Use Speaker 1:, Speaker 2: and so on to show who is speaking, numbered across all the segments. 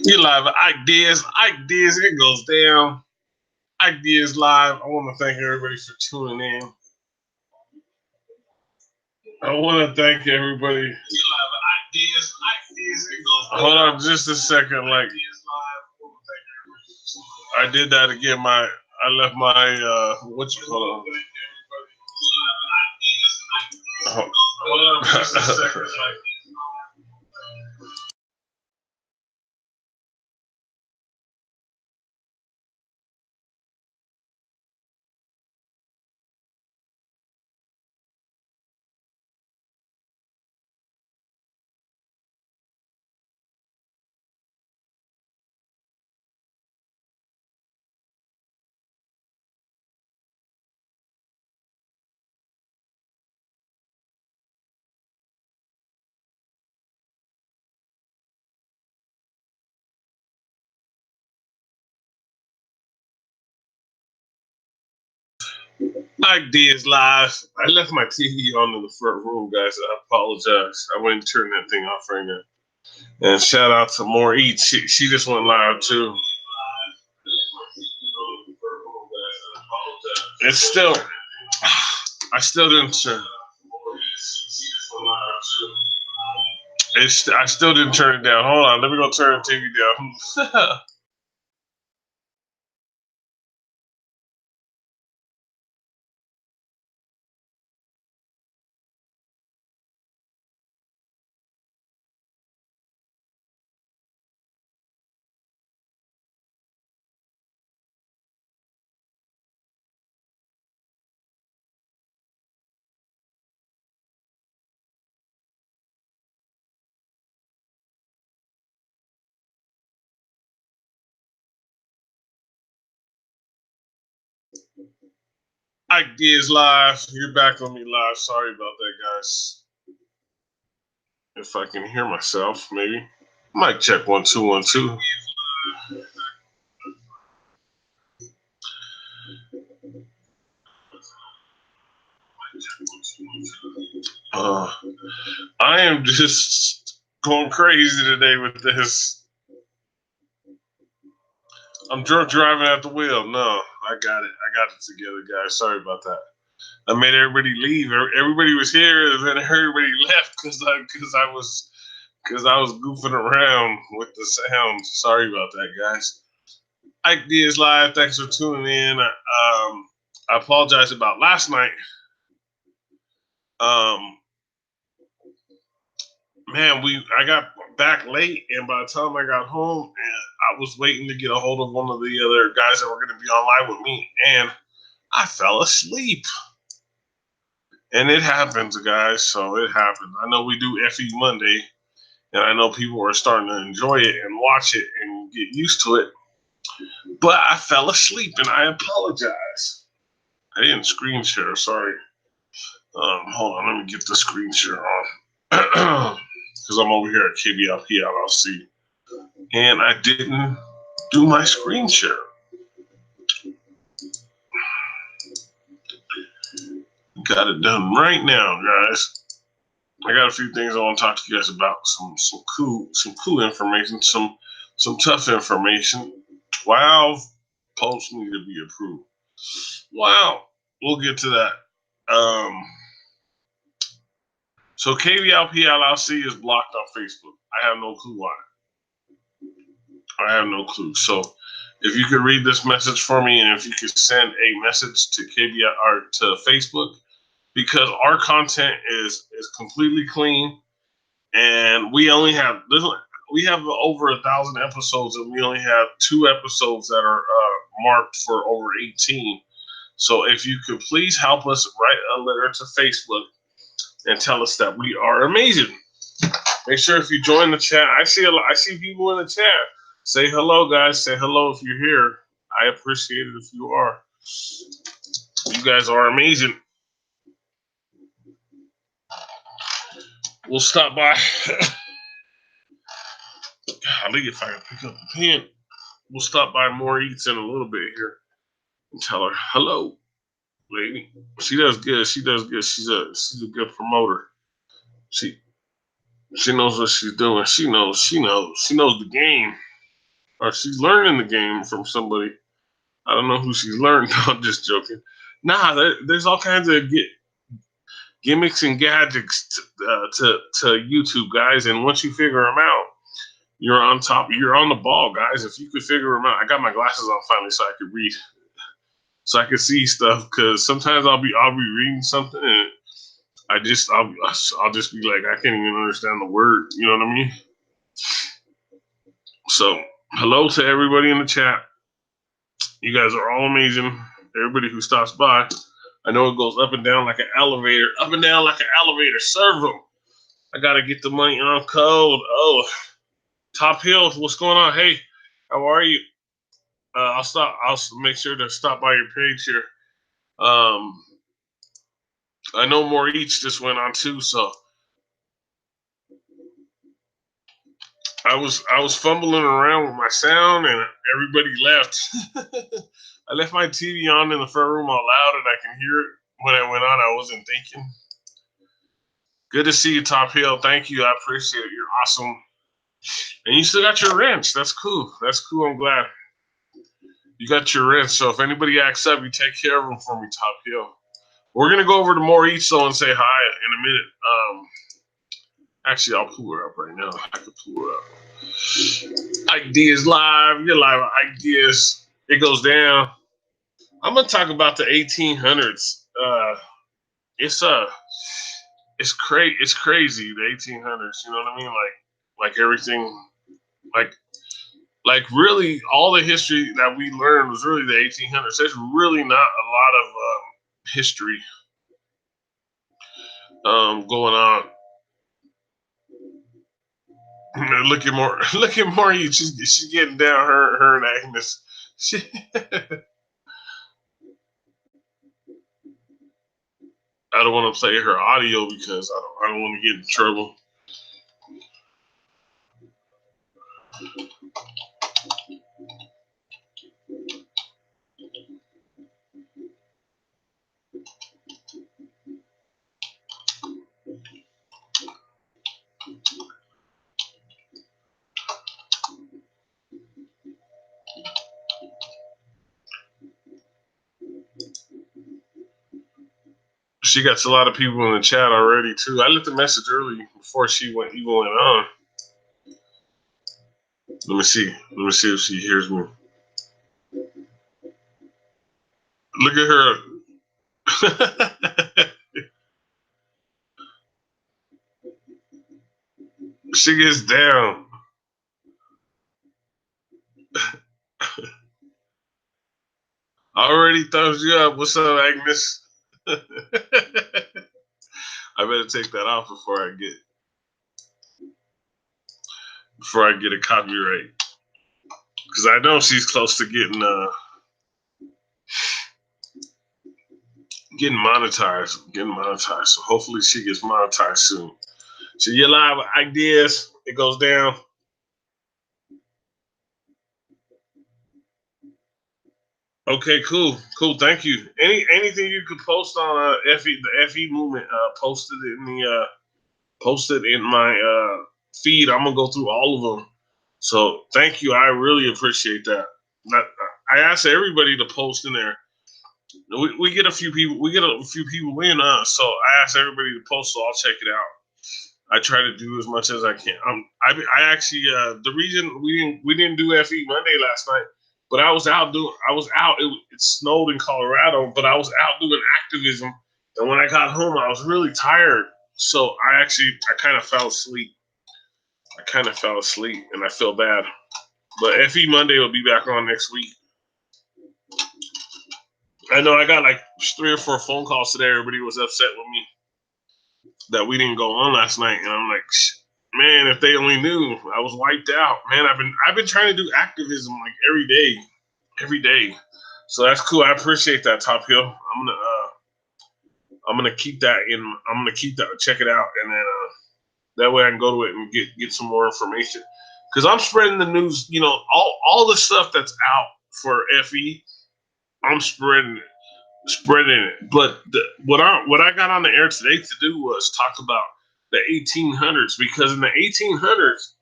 Speaker 1: You live with Ike Diaz. Ike Diaz, it goes down. Ike Diaz live. I want to thank everybody for tuning in. I want to thank everybody. You live with Ike Diaz. Ike Diaz, it goes down. Hold on just a second. Like, I did that again. I left my, what you call it? Hold on just a second. Ike Diaz live. I left my TV on in the front room, guys. I apologize. I went and turned that thing off right now. And shout out to More Eats. She just went live too. It's still, I still didn't turn. I still didn't turn it down. Hold on, let me go turn the TV down. Ike Diaz live. You're back on me live. Sorry about that, guys. If I can hear myself, maybe. Mic check 1 2 1 2. I am just going crazy today with this. I'm drunk driving at the wheel. No, I got it. I got it together, guys. Sorry about that. I made everybody leave. Everybody was here, and then everybody left because I was goofing around with the sound. Sorry about that, guys. Ike Diaz live. Thanks for tuning in. I apologize about last night. Man, I got back late, and by the time I got home, and I was waiting to get a hold of one of the other guys that were going to be online with me, and I fell asleep. And it happens, guys. So it happens. I know we do FE Monday, and I know people are starting to enjoy it and watch it and get used to it. But I fell asleep, and I apologize. I didn't screen share. Sorry. Hold on. Let me get the screen share on. Because I'm over here at KBLP LLC. And I didn't do my screen share. Got it done right now, guys. I got a few things I want to talk to you guys about. Some cool information, some tough information. 12 posts need to be approved. Wow, we'll get to that. So KBLP LLC is blocked on Facebook. I have no clue why. I have no clue. So if you could read this message for me, and if you could send a message to KBL or to Facebook, because our content is completely clean, and we only have over 1,000 episodes, and we only have 2 episodes that are marked for over 18. So if you could please help us write a letter to Facebook and tell us that we are amazing. Make sure if you join the chat, I see people in the chat. Say hello, guys. Say hello if you're here. I appreciate it if you are. You guys are amazing. We'll stop by. Golly, if I can pick up the pen. We'll stop by More Eats in a little bit here and tell her hello, lady. She does good. She does good. She's a good promoter. She knows what she's doing. She knows the game. or she's learning the game from somebody. I don't know who she's learned. I'm just joking. Nah, there's all kinds of gimmicks and gadgets to YouTube, guys. And once you figure them out, you're on top. You're on the ball, guys. If you could figure them out, I got my glasses on finally, so I could read, so I could see stuff. Because sometimes I'll be reading something and I'll just be like, I can't even understand the word. You know what I mean? So hello to everybody in the chat. You guys are all amazing. Everybody who stops by. I know it goes up and down like an elevator. Up and down like an elevator. Serve them. I got to get the money on code. Oh, Top Hill, what's going on? Hey, how are you? I'll make sure to stop by your page here. I know more each just went on too, so I was fumbling around with my sound and everybody left. I left my TV on in the front room all loud and I can hear it when I went on. I wasn't thinking. Good to see you, Top Hill. Thank you. I appreciate it. You're awesome. And you still got your wrench. That's cool. That's cool. I'm glad. You got your wrench. So if anybody acts up, you take care of them for me, Top Hill. We're going to go over to Maurice though and say hi in a minute. Actually, I'll pull her up right now. I can pull her up. Ike Diaz live. You're live with Ike Diaz. It goes down. I'm going to talk about the 1800s. It's crazy, the 1800s. You know what I mean? Like everything, like really all the history that we learned was really the 1800s. There's really not a lot of history going on. Look at more. She's getting down. Her and Agnes. I don't want to play her audio because I don't want to get in trouble. She got a lot of people in the chat already too. I left a message early before she went on. Let me see if she hears me. Look at her. She gets down. Already thumbs you up. What's up, Agnes? I better take that off before I get a copyright, because I know she's close to getting monetized. So hopefully she gets monetized soon. So you're live with Ideas. It goes down. Okay, cool. Thank you. Anything you could post on the FE movement, posted in my feed. I'm gonna go through all of them. So thank you. I really appreciate that. I asked everybody to post in there. We get a few people. We get a few people in. So I asked everybody to post. So I'll check it out. I try to do as much as I can. I actually the reason we didn't do FE Monday last night, but I was out. It snowed in Colorado, but I was out doing activism. And when I got home, I was really tired. So I kind of fell asleep. And I feel bad. But FE Monday will be back on next week. I know I got like 3 or 4 phone calls today. Everybody was upset with me that we didn't go on last night, and I'm like, man, if they only knew, I was wiped out. Man, I've been trying to do activism like every day. So that's cool. I appreciate that, Top Hill. I'm gonna keep that in. I'm gonna keep that. Check it out, and then that way I can go to it and get some more information. Because I'm spreading the news. You know, all the stuff that's out for FE, I'm spreading it. But what I got on the air today to do was talk about the 1800s, because in the 1800s,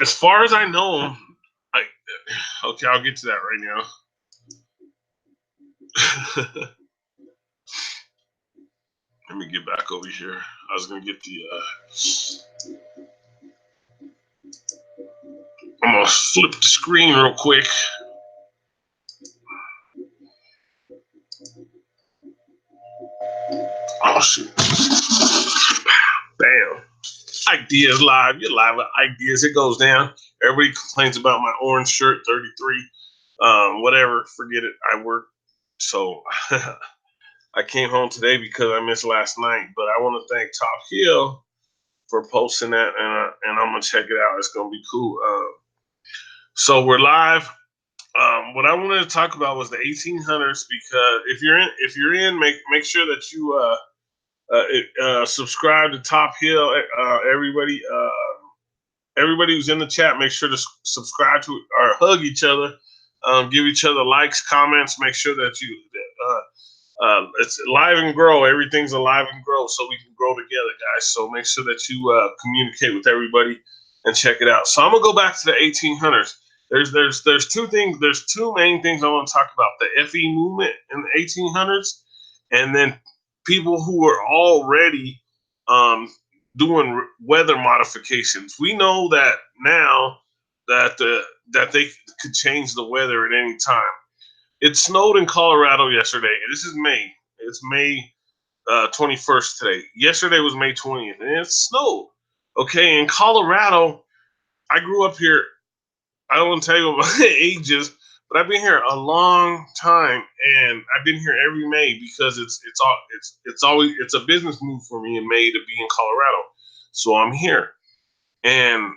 Speaker 1: As far as I know, I okay, I'll get to that right now. Let me get back over here. I was gonna get the. I'm gonna flip the screen real quick. Oh shoot! Bam! Ike Diaz live. You're live with Ike Diaz. It goes down. Everybody complains about my orange shirt, 33. Whatever. Forget it. I work. So I came home today because I missed last night. But I want to thank Top Hill for posting that, and I'm gonna check it out. It's gonna be cool. So we're live. What I wanted to talk about was the 1800s because if you're in, make sure that you subscribe to Top Hill. Everybody who's in the chat, make sure to subscribe to or hug each other, give each other likes, comments. Make sure that you it's alive and grow. Everything's alive and grow, so we can grow together, guys. So make sure that you communicate with everybody and check it out. So I'm gonna go back to the 1800s. There's two things. There's two main things I want to talk about: the FE movement in the 1800s, and then people who are already doing weather modifications. We know that now that they could change the weather at any time. It snowed in Colorado yesterday. This is May. It's May 21st today. Yesterday was May 20th, and it snowed. Okay, in Colorado, I grew up here. I don't want to tell you about my ages, but I've been here a long time, and I've been here every May because it's always it's a business move for me in May to be in Colorado. So I'm here, and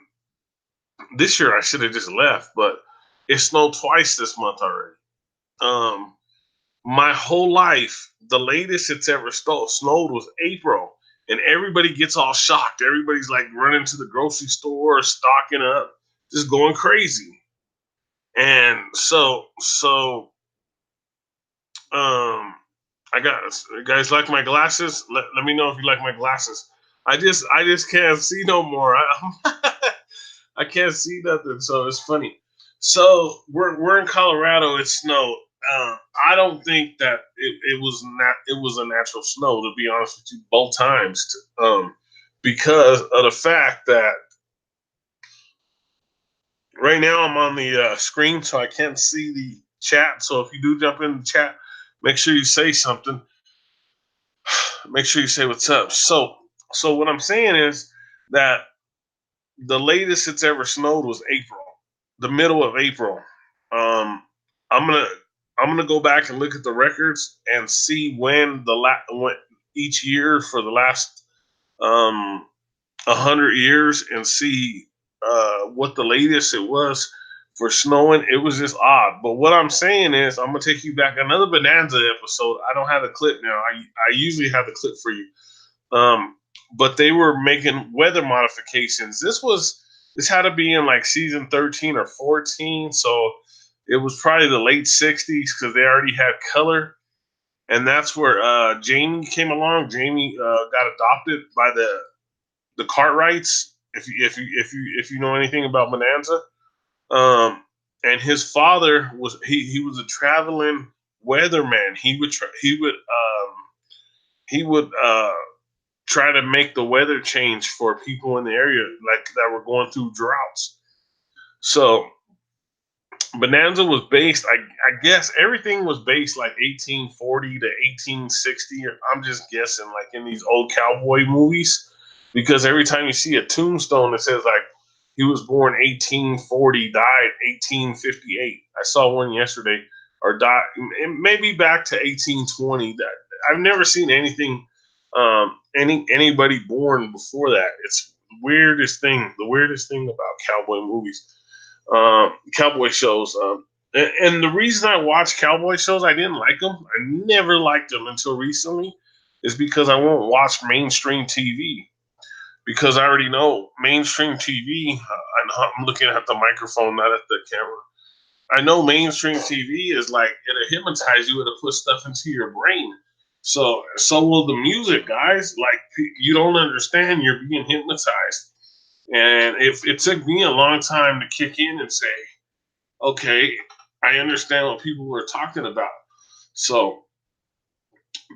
Speaker 1: this year I should have just left, but it snowed twice this month already. My whole life, the latest it's ever snowed was April, and everybody gets all shocked. Everybody's like running to the grocery store, stocking up, just going crazy. And I got you guys like my glasses. Let me know if you like my glasses. I just can't see no more. I can't see nothing, so it's funny. So we're in Colorado. It snowed. I don't think that it was a natural snow, to be honest with you, both times, because of the fact that right now I'm on the screen, so I can't see the chat. So if you do jump in the chat, make sure you say something. Make sure you say what's up. So what I'm saying is that the latest it's ever snowed was April, the middle of April. Um, I'm gonna I'm gonna go back and look at the records and see when each year for the last 100 years and see what the latest it was for snowing. It was just odd. But what I'm saying is, I'm gonna take you back another Bonanza episode. I don't have the clip now. I usually have the clip for you. Um, but they were making weather modifications. This had to be in like season 13 or 14, so it was probably the late 60s because they already had color, and that's where Jamie came along. Jamie got adopted by the Cartwrights. If you know anything about Bonanza, and his father he was a traveling weatherman. He would try to make the weather change for people in the area like that were going through droughts. So Bonanza was based, I guess everything was based like 1840 to 1860. I'm just guessing, like in these old cowboy movies, because every time you see a tombstone, it says like he was born 1840, died 1858. I saw one yesterday, or died maybe back to 1820. I've never seen anything, anybody born before that. It's the weirdest thing about cowboy movies, cowboy shows. And the reason I watch cowboy shows, I didn't like them. I never liked them until recently, is because I won't watch mainstream TV because I already know mainstream TV. I'm looking at the microphone, not at the camera. I know mainstream TV is like it'll hypnotize you. It'll put stuff into your brain. So will the music, guys. Like you don't understand. You're being hypnotized. And if it took me a long time to kick in and say, okay, I understand what people were talking about. So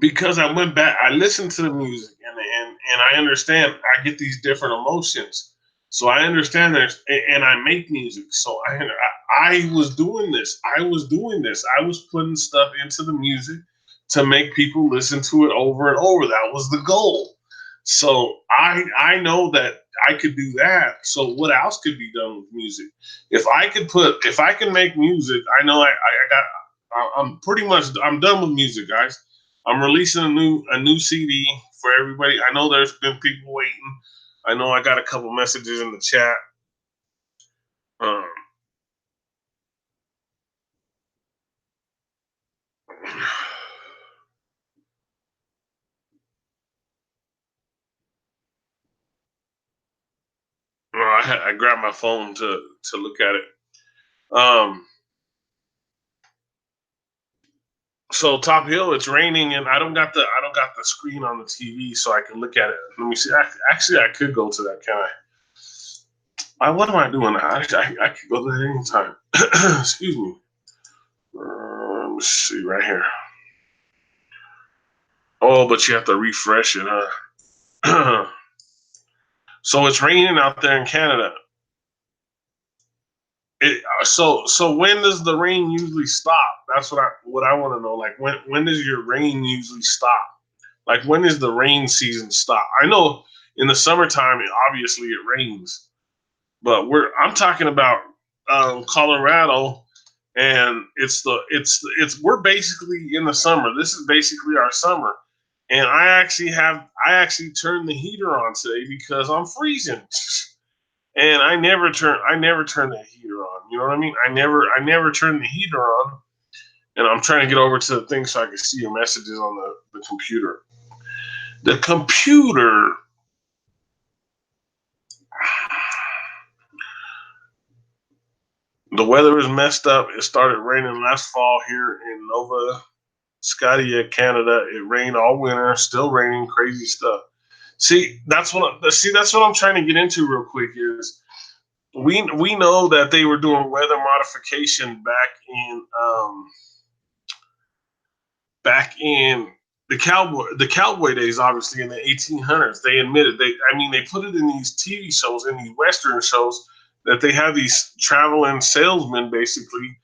Speaker 1: because I went back, I listened to the music, and I understand. I get these different emotions, so I understand there's, and I make music. So I was doing this. I was doing this. I was putting stuff into the music to make people listen to it over and over. That was the goal. So I know that I could do that. So what else could be done with music? If I can make music, I know I'm pretty much, I'm done with music, guys. I'm releasing a new CD for everybody. I know there's been people waiting. I know I got a couple messages in the chat. Um, I grabbed my phone to look at it. Um, so Top Hill, it's raining, and I don't got the screen on the TV, so I can look at it. Let me see. Actually, I could go to that. Can I? What am I doing? I could go there anytime. Excuse me. Let me see right here. Oh, but you have to refresh it, huh? So it's raining out there in Canada. So when does the rain usually stop? That's what I want to know. Like when does your rain usually stop? Like when does the rain season stop? I know in the summertime, obviously it rains, but I'm talking about Colorado, and we're basically in the summer. This is basically our summer, and I actually turned the heater on today because I'm freezing. And I never turn the heater on. You know what I mean? I never turn the heater on, and I'm trying to get over to the thing so I can see your messages on the computer. The computer. The weather is messed up. It started raining last fall here in Nova Scotia, Canada. It rained all winter, still raining, crazy stuff. That's what I'm trying to get into real quick is we know that they were doing weather modification back in the cowboy days, obviously in the 1800s. They admitted they put it in these TV shows, in these Western shows, that they have these traveling salesmen basically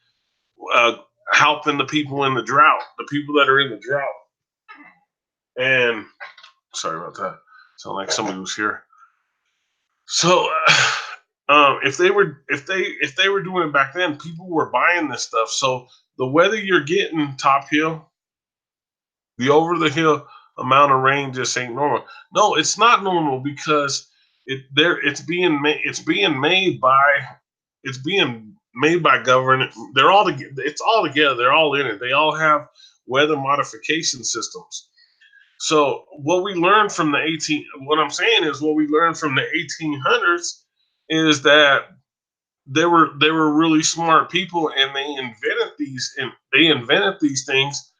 Speaker 1: uh, helping the people in the drought, the people that are in the drought. And sorry about that. Sound like somebody was here. So if they were doing it back then, people were buying this stuff. So the weather you're getting, Top Hill, the over the hill amount of rain just ain't normal. No, it's not normal because it's being made by government. It's all together. They're all in it. They all have weather modification systems. So what I'm saying is what we learned from the 1800s is that they were really smart people, and they invented these things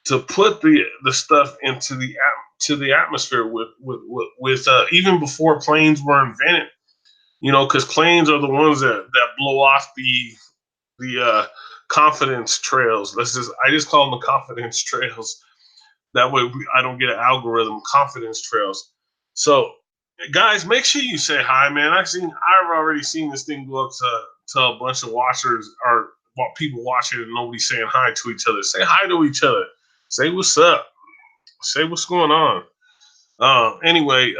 Speaker 1: to put the stuff into the atmosphere with even before planes were invented. Because planes are the ones that blow off the confidence trails. I just call them the confidence trails. That way I don't get an algorithm. Confidence trails. So guys, make sure you say hi, man. I've already seen this thing go up to a bunch of watchers or people watching and nobody saying hi to each other. Say hi to each other. Say what's up. Say what's going on. Anyway,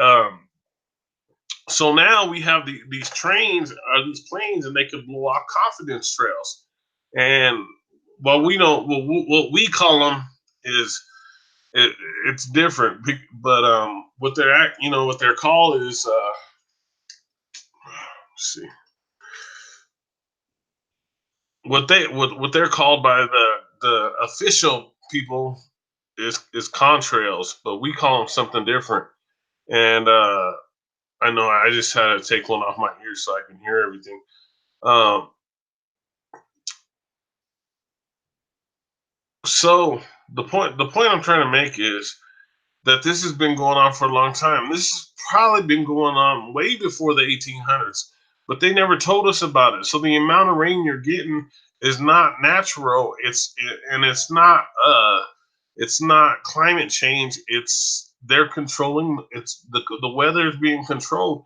Speaker 1: so now we have these planes, and they can blow off confidence trails. And what we call them is it's different, but what they're called is let's see what they're called by the official people is contrails, but we call them something different. And I know I just had to take one off my ear so I can hear everything. Um, so the point I'm trying to make is that this has been going on for a long time. This has probably been going on way before the 1800s, but they never told us about it. So the amount of rain you're getting is not natural. It's not climate change. It's they're controlling. It's the weather is being controlled,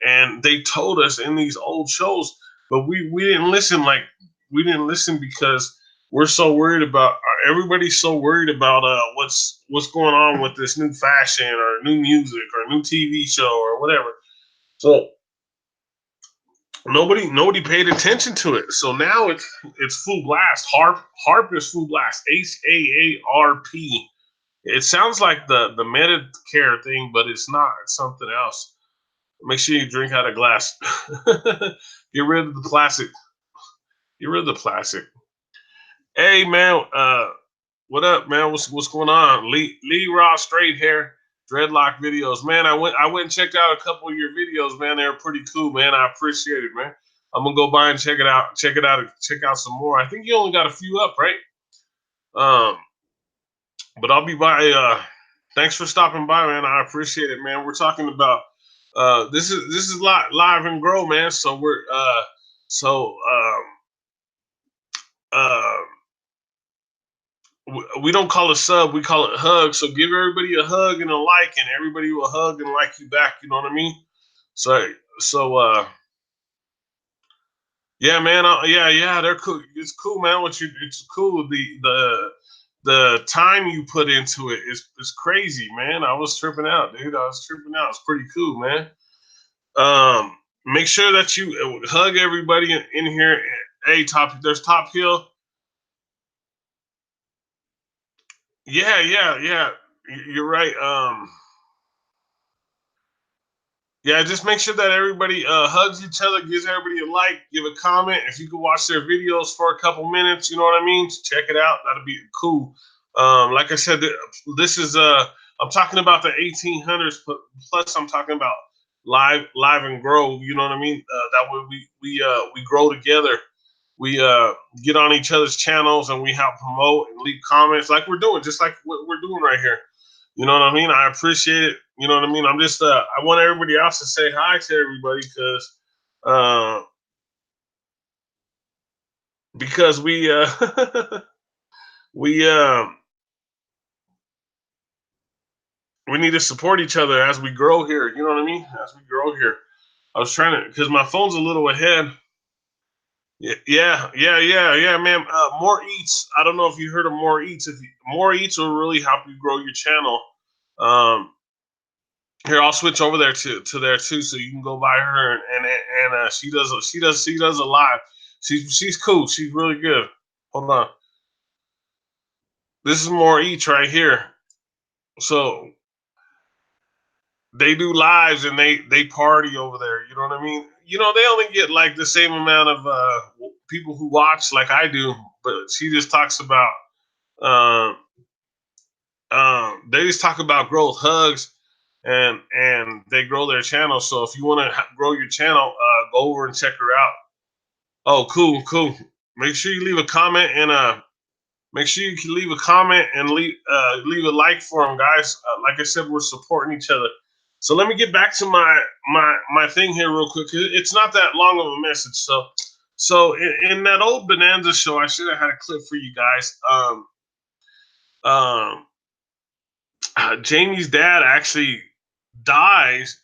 Speaker 1: and they told us in these old shows, but we didn't listen. Like we didn't listen because we're so worried about everybody's so worried about what's going on with this new fashion or new music or new TV show or whatever. So nobody paid attention to it. So now it's full blast. Harp is full blast. HAARP. It sounds like the Medicare thing, but it's not. It's something else. Make sure you drink out of glass. Get rid of the plastic. Get rid of the plastic. Hey man, what up, man? What's going on? Lee Ross straight hair, dreadlock videos, man. I went and checked out a couple of your videos, man. They're pretty cool, man. I appreciate it, man. I'm gonna go by and check it out, and check out some more. I think you only got a few up, right? Um, but I'll be by. Thanks for stopping by, man. I appreciate it, man. We're talking about this is live and grow, man. So we're so uh we don't call it sub, we call it hug. So give everybody a hug and a like, and everybody will hug and like you back. You know what I mean? So yeah, man. Yeah, they're cool. It's cool, man. It's cool. The time you put into it is crazy, man. I was tripping out, dude. I was tripping out. It's pretty cool, man. Make sure that you hug everybody in here. Hey, there's Top Hill. Yeah. You're right. Yeah, just make sure that everybody hugs each other, gives everybody a like, give a comment. If you can watch their videos for a couple minutes, you know what I mean? Check it out. That'll be cool. Like I said, this is I'm talking about the 1800s, plus I'm talking about live and grow. You know what I mean? That way we grow together. We get on each other's channels and we help promote and leave comments like we're doing, just like what we're doing right here. You know what I mean? I appreciate it. You know what I mean? I'm just I want everybody else to say hi to everybody uh because we we need to support each other as we grow here. You know what I mean? As we grow here. I was trying to because my phone's a little ahead. Yeah, man. More eats. I don't know if you heard of more eats. More eats will really help you grow your channel. Um, Here, I'll switch over there to there too, so you can go by her and she does a live. She's cool. She's really good. Hold on. This is more each right here. So they do lives and they party over there. You know what I mean? You know they only get like the same amount of people who watch like I do, but she just talks about um they just talk about growth, hugs, and they grow their channel. So if you want to grow your channel, go over and check her out. Oh, cool. Make sure you leave a comment and make sure you can leave a comment and leave a like for them, guys. Like I said, we're supporting each other. So let me get back to my thing here real quick. It's not that long of a message. So in that old Bonanza show, I should have had a clip for you guys. Um, Jamie's dad actually dies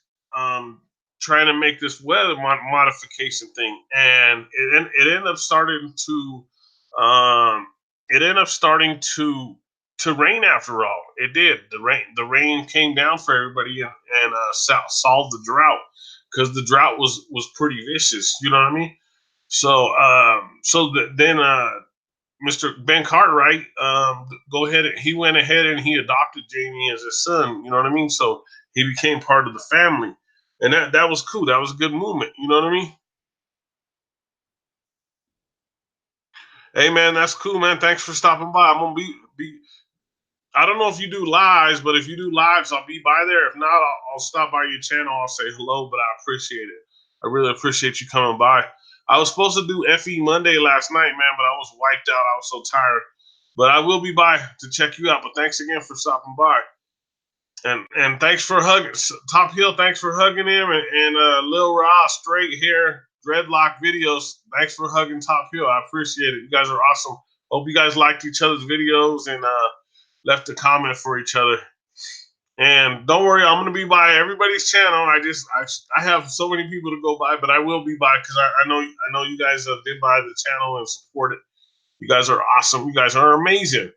Speaker 1: trying to make this weather modification thing, and it ended up starting to um, to rain after all. It did. The rain came down for everybody and solved the drought because the drought was pretty vicious. You know what I mean? Then Mr. Ben Cartwright, he went ahead and he adopted Jamie as his son. You know what I mean? So he became part of the family, and that was cool. That was a good movement. You know what I mean? Hey man, that's cool, man. Thanks for stopping by. I'm gonna be. I don't know if you do lives, but if you do lives, I'll be by there. If not, I'll stop by your channel. I'll say hello, but I appreciate it. I really appreciate you coming by. I was supposed to do FE Monday last night, man, but I was wiped out. I was so tired. But I will be by to check you out. But thanks again for stopping by. And thanks for hugging Top Hill. Thanks for hugging him, and Lil Ra straight hair dreadlock videos. Thanks for hugging Top Hill. I appreciate it. You guys are awesome. Hope you guys liked each other's videos and left a comment for each other. And don't worry, I'm gonna be by everybody's channel. I have so many people to go by, but I will be by because I know you guys did by the channel and support it. You guys are awesome. You guys are amazing.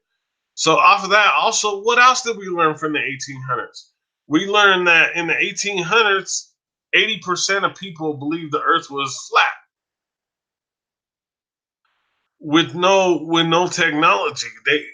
Speaker 1: So off of that, also, what else did we learn from the 1800s? We learned that in the 1800s, 80% of people believed the Earth was flat with no technology. They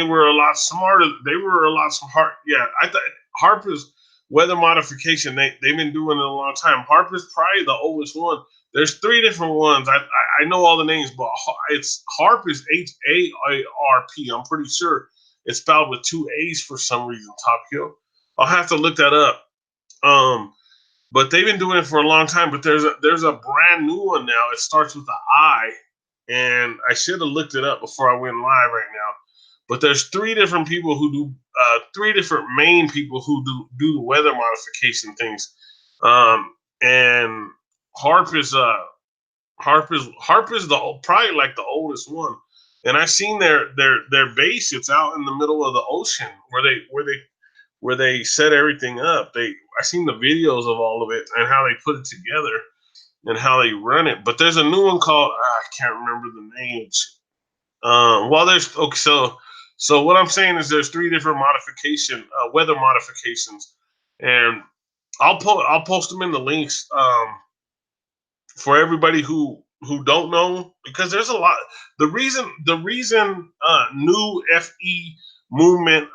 Speaker 1: were a lot smarter. They were a lot smart. Yeah, I thought Harper's weather modification. They've been doing it a long time. Harper's probably the oldest one. There's three different ones. I know all the names, but it's Harper's HARP. I'm pretty sure it's spelled with two A's for some reason. Top Hill. I'll have to look that up. But they've been doing it for a long time. But there's a brand new one now. It starts with an I, and I should have looked it up before I went live right now. But there's three different people who do three different main people who do the weather modification things. And Harp is probably like the oldest one. And I seen their base. It's out in the middle of the ocean where they set everything up. I seen the videos of all of it and how they put it together and how they run it. But there's a new one called I can't remember the names. There's okay. So what I'm saying is there's three different weather modifications, and I'll post them in the links for everybody who don't know, because there's a lot. The reason new FE movement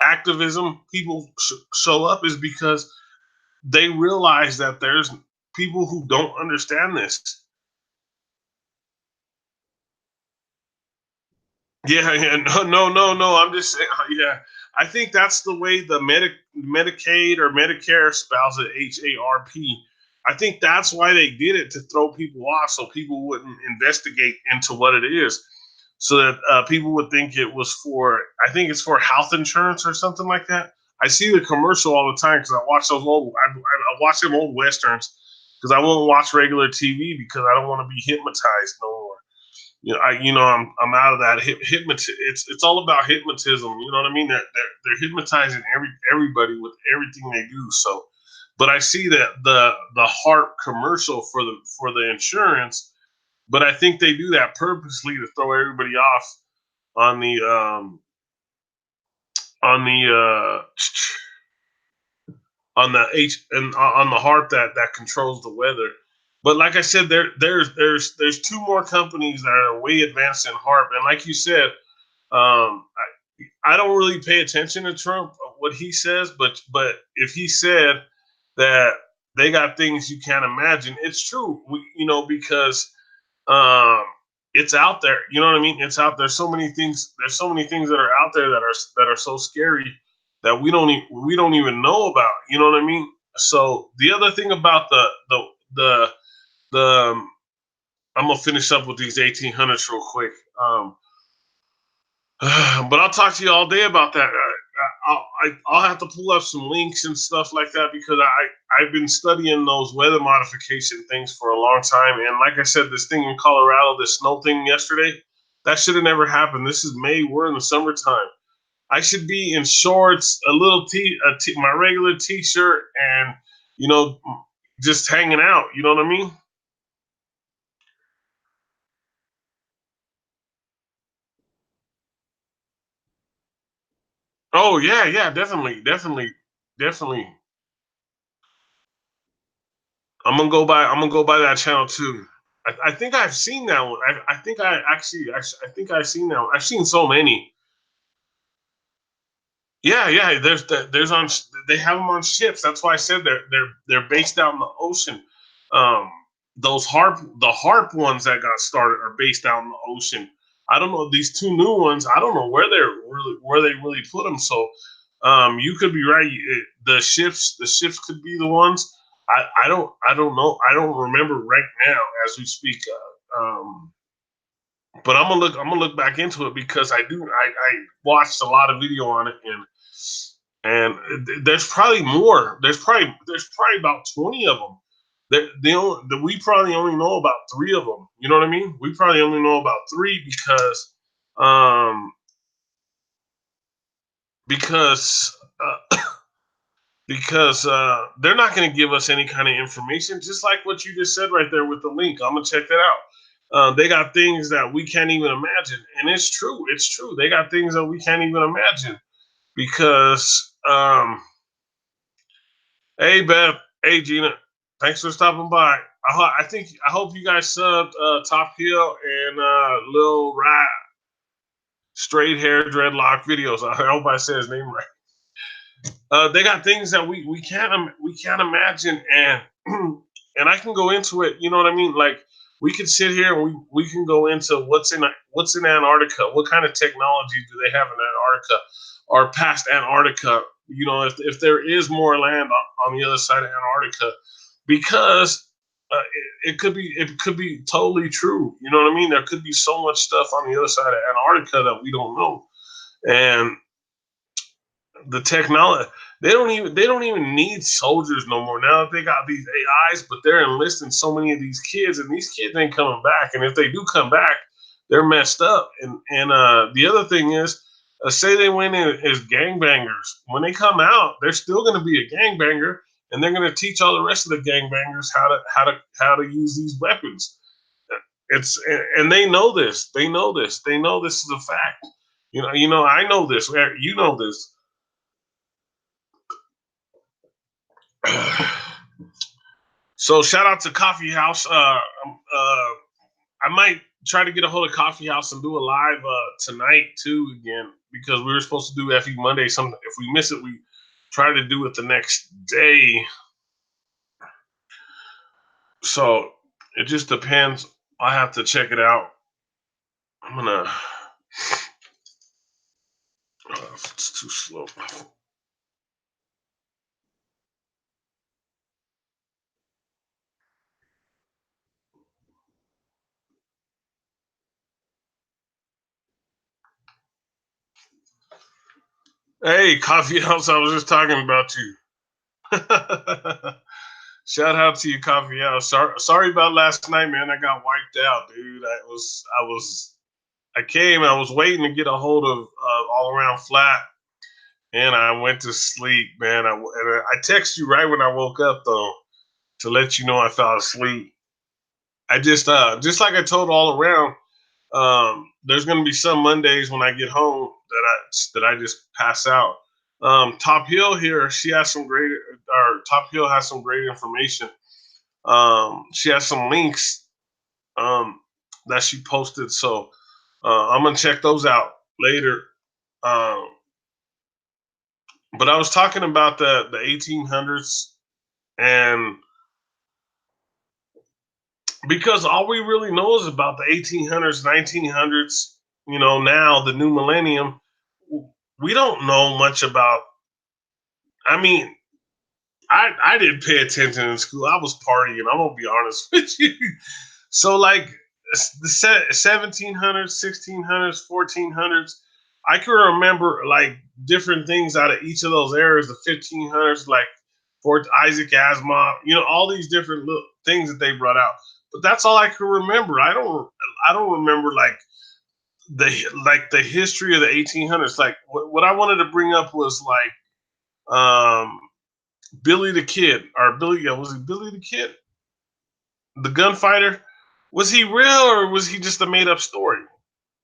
Speaker 1: activism people show up is because they realize that there's people who don't understand this. Yeah. No. I'm just saying, yeah. I think that's the way the Medicaid or Medicare spells it, HARP. I think that's why they did it, to throw people off, so people wouldn't investigate into what it is, so that people would think it was for. I think it's for health insurance or something like that. I see the commercial all the time because I watch those old. I watch them old westerns because I won't watch regular TV because I don't want to be hypnotized no more. I'm out of that hypnotism. It's all about hypnotism. You know what I mean? They're hypnotizing everybody with everything they do. So, but I see that the heart commercial for the insurance, but I think they do that purposely to throw everybody off on the on the on the on the heart that controls the weather. But like I said, there's two more companies that are way advanced in HARP, and like you said, I don't really pay attention to Trump what he says, but if he said that they got things you can't imagine, it's true. Because um, it's out there. You know what I mean? It's out there. So many things. There's so many things that are out there that are so scary that we don't even know about. You know what I mean? So the other thing about the I'm gonna finish up with these 1800s real quick. But I'll talk to you all day about that. I'll have to pull up some links and stuff like that because I've been studying those weather modification things for a long time. And like I said, this thing in Colorado, this snow thing yesterday, that should have never happened. This is May. We're in the summertime. I should be in shorts, my regular t-shirt, and just hanging out. You know what I mean? Oh yeah, definitely. I'm gonna go by that channel too. I think I've seen that one. I think I've seen that one. I've seen so many. Yeah. There's on. They have them on ships. That's why I said they're based out in the ocean. Um, the harp ones that got started are based out in the ocean. I don't know these two new ones. I don't know where they really put them. So, you could be right. The ships could be the ones. I don't know. I don't remember right now as we speak. But I'm gonna look back into it because I watched a lot of video on it, and and there's probably more. There's probably about 20 of them. We probably only know about 3 of them. You know what I mean? We probably only know about 3 um because uh, they're not going to give us any kind of information. Just like what you just said right there with the link. I'm gonna check that out. They got things that we can't even imagine, and it's true. It's true. They got things that we can't even imagine because hey, Beth. Hey, Gina. Thanks for stopping by. I hope you guys subbed Top Hill and Lil Rat straight hair dreadlock videos. I hope I said his name right. They got things that we can't imagine, and and I can go into it. You know what I mean? Like we could sit here and we can go into what's in Antarctica. What kind of technology do they have in Antarctica or past Antarctica? You know, if there is more land on the other side of Antarctica, because it could be totally true. You know what I mean? There could be so much stuff on the other side of Antarctica that we don't know, and the technology they don't even need soldiers no more now that they got these AIs, but they're enlisting so many of these kids, and these kids ain't coming back. And if they do come back, they're messed up. And the other thing is, say they went in as gangbangers, when they come out, they're still going to be a gangbanger, and they're going to teach all the rest of the gangbangers how to use these weapons. It's and they know this. They know this. They know this is a fact. You know. I know this. You know this. So shout out to Coffee House. I might try to get a hold of Coffee House and do a live tonight too again, because we were supposed to do FE Monday. Some if we miss it, we try to do it the next day. So it just depends. I have to check it out. I'm gonna. It's too slow. Hey, Coffee House, I was just talking about you. Shout out to you, Coffee House. Sorry about last night, man. I got wiped out, dude. I came. I was waiting to get a hold of All Around Flat, and I went to sleep, man. I texted you right when I woke up though to let you know I fell asleep. I just like I told All Around. There's gonna be some Mondays when I get home that I just pass out. Top Hill here, she has some great. Or Top Hill has some great information. She has some links that she posted, so I'm gonna check those out later. Um, but I was talking about the 1800s, and because all we really know is about the 1800s, 1900s. You know, now the new millennium, we don't know much about. I mean, I didn't pay attention in school. I was partying. I'm gonna be honest with you. So like the 1700s, 1600s, 1400s, I can remember like different things out of each of those eras. The 1500s, like Fort Isaac Asimov, you know, all these different little things that they brought out. But that's all I can remember. I don't remember the history of the 1800s. Like what I wanted to bring up was like Billy the Kid, or Billy, was it Billy the Kid? The gunfighter? Was he real, or was he just a made up story?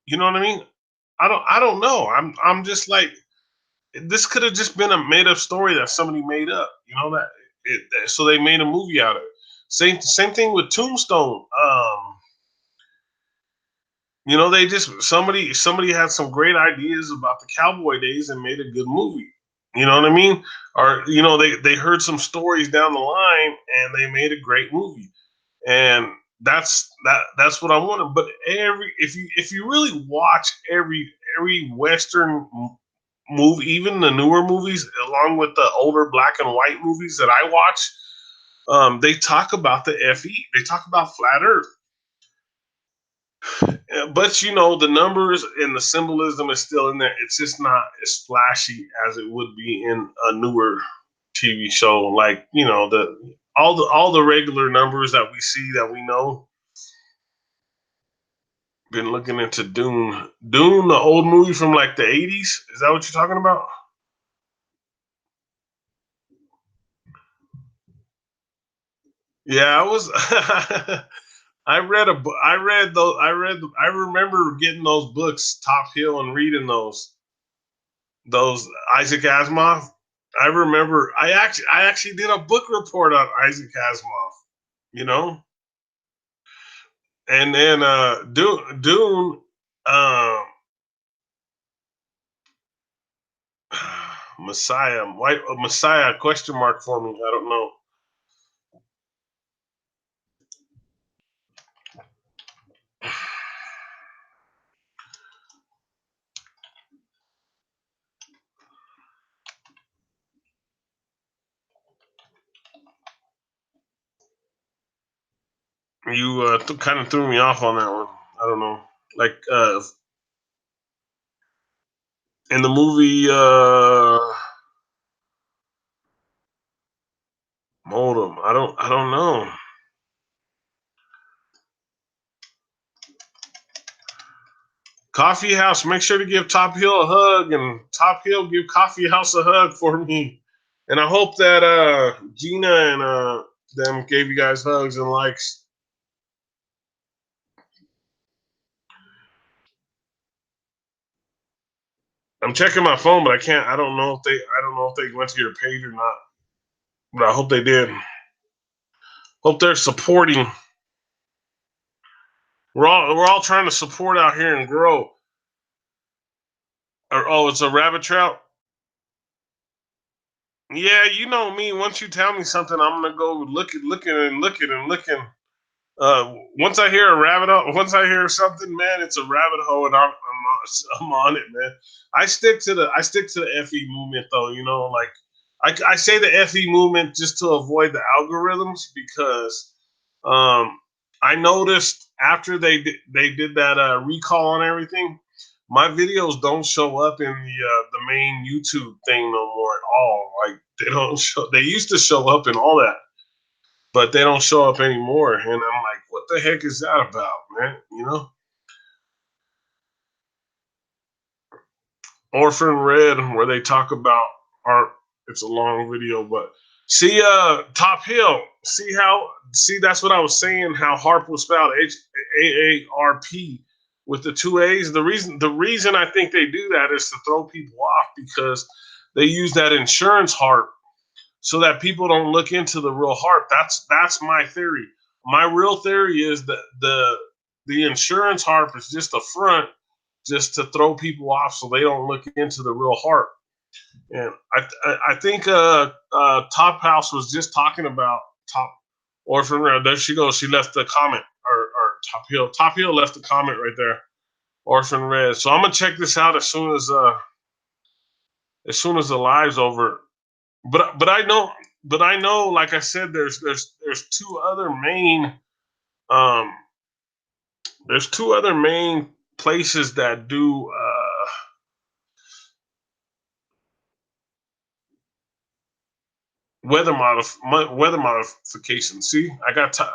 Speaker 1: You know what I mean? I don't know. I'm just like, this could have just been a made up story that somebody made up. You know so they made a movie out of it. Same thing with Tombstone. You know, they just somebody had some great ideas about the cowboy days and made a good movie. You know what I mean? Or you know, they heard some stories down the line and they made a great movie. And that's what I wanted. But if you really watch every Western movie, even the newer movies, along with the older black and white movies that I watch, they talk about the FE. They talk about flat Earth. But you know, the numbers and the symbolism is still in there. It's just not as flashy as it would be in a newer TV show. Like, you know, the regular numbers that we see that we know. Been looking into Dune. Dune, the old movie from like the 80s. Is that what you're talking about? Yeah, I was. I read a book. I read those. I remember getting those books, Top Hill, and reading those Isaac Asimov. I remember. I actually did a book report on Isaac Asimov. You know, and then Dune. Uh, Messiah. Why Messiah? Question mark for me. I don't know. You kind of threw me off on that one. I don't know. Like in the movie Modem. I don't know. Coffee House, make sure to give Top Hill a hug, and Top Hill give Coffee House a hug for me. And I hope that Gina and them gave you guys hugs and likes. I'm checking my phone, but I can't. I don't know if they went to your page or not. But I hope they did. Hope they're supporting. We're all trying to support out here and grow. Or, oh, it's a rabbit trout. Yeah, you know me. Once you tell me something, I'm gonna go looking. Once I hear a rabbit hole, once I hear something, man, it's a rabbit hole, and I'm on it, man. I stick to the FE movement, though. You know, like I say the FE movement just to avoid the algorithms because um, I noticed after they did that recall on everything, my videos don't show up in the main YouTube thing no more at all. Like they don't show. They used to show up in all that, but they don't show up anymore. And I'm like, what the heck is that about, man? You know, Orphan Red, where they talk about art. It's a long video, but see, Top Hill. See that's what I was saying. How harp was spelled HAARP with the two A's. The reason I think they do that is to throw people off because they use that insurance harp so that people don't look into the real harp. That's my theory. My real theory is that the insurance harp is just a front, just to throw people off so they don't look into the real harp. And I think Top House was just talking about Top Orphan Red. There she goes. She left the comment, or Top Hill. Top Hill left the comment right there. Orphan Red. So I'm gonna check this out as soon as the live's over. But I know, like I said, there's um two other main places that do weather modification. See, I got tired.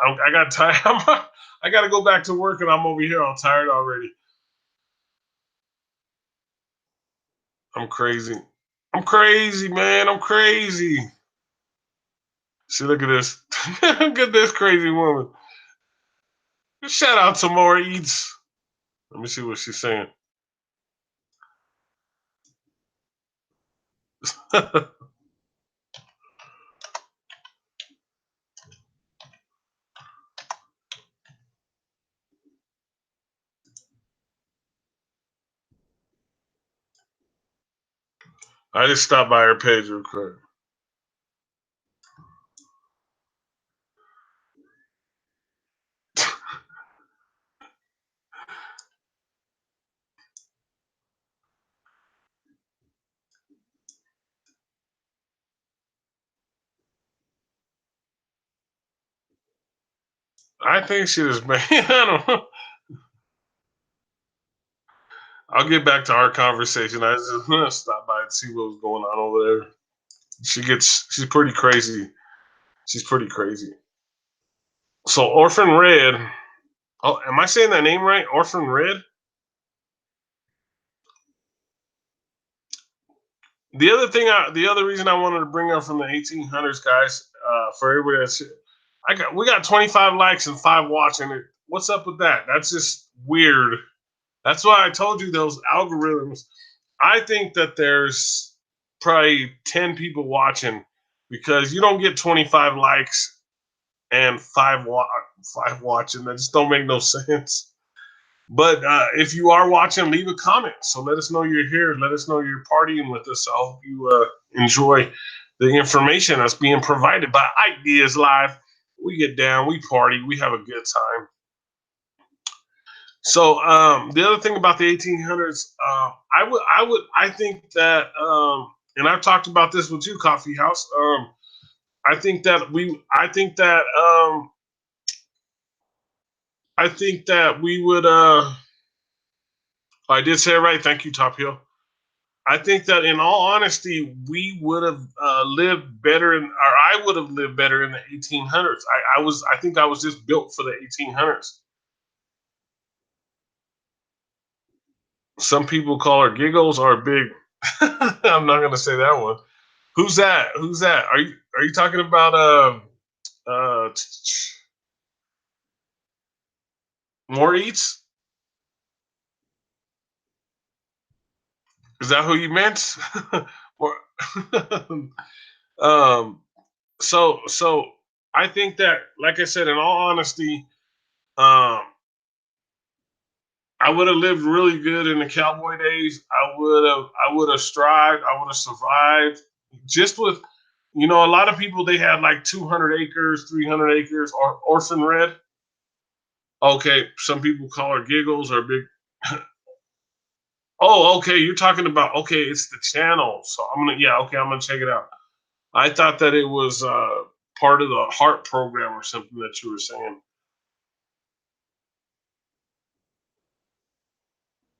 Speaker 1: I got to go back to work, and I'm over here. I'm tired already. I'm crazy. I'm crazy, man. I'm crazy. See, look at this. Look at this crazy woman. Shout out to Maura Eats. Let me see what she's saying. I just stopped by her page real quick. I think she was, man. I don't know. I'll get back to our conversation. I just want to stop by and see what was going on over there. She's pretty crazy. She's pretty crazy. So Orphan Red. Oh, am I saying that name right? Orphan Red. The other reason I wanted to bring up from the 1800s, guys, for everybody that's, we got 25 likes and 5 watching it. What's up with that? That's just weird. That's why I told you those algorithms. I think that there's probably 10 people watching because you don't get 25 likes and 5 watching. That just don't make no sense. But if you are watching, leave a comment. So let us know you're here. Let us know you're partying with us. I hope you enjoy the information that's being provided by Ike Diaz Live. We get down, we party, we have a good time. So the other thing about the 1800s, I think that, and I've talked about this with you, Coffee House. I think that we would. I did say it right. Thank you, Top Hill. I think that, in all honesty, we would have lived better, or I would have lived better in the 1800s. I think I was just built for the 1800s. Some people call her giggles or big. I'm not gonna say that one. Who's that? Who's that? Are you talking about more eats? Is that who you meant? or um so I think that, like I said, in all honesty, um I would have lived really good in the cowboy days. I would have strived, I would have survived just with, a lot of people, they had like 200 acres, 300 acres, or orphan red. Okay, some people call her giggles or big. Oh, okay, you're talking about, okay, it's the channel. So I'm gonna check it out. I thought that it was part of the heart program or something that you were saying.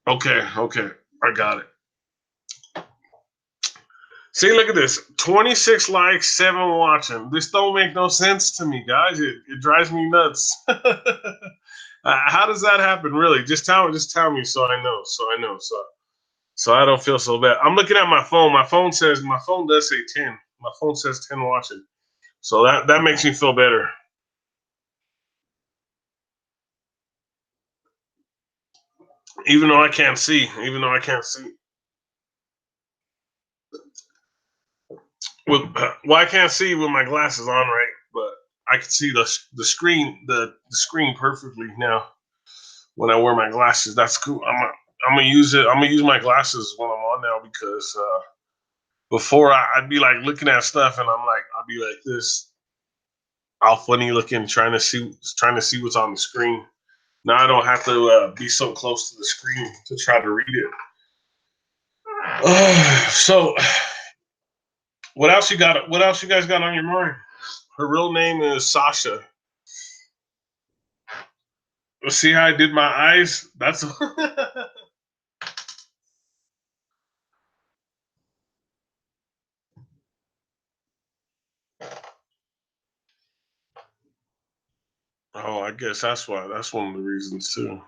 Speaker 1: Okay, okay, I got it. See, look at this. 26 likes, 7 watching. This don't make no sense to me, guys. It drives me nuts. How does that happen, really? Just tell me so I know. So I don't feel so bad. I'm looking at my phone. My phone does say 10. My phone says 10 watching. So that makes me feel better. Even though I can't see. Well, I can't see with my glasses on, right? But I can see the screen perfectly now when I wear my glasses. That's cool. I'm gonna use it. I'm gonna use my glasses when I'm on now because before I'd be like looking at stuff and I'll be like this, all funny looking, trying to see what's on the screen. Now I don't have to be so close to the screen to try to read it. So what else you got? What else you guys got on your mind? Her real name is Sasha. See how I did my eyes? That's oh, I guess that's why. That's one of the reasons too.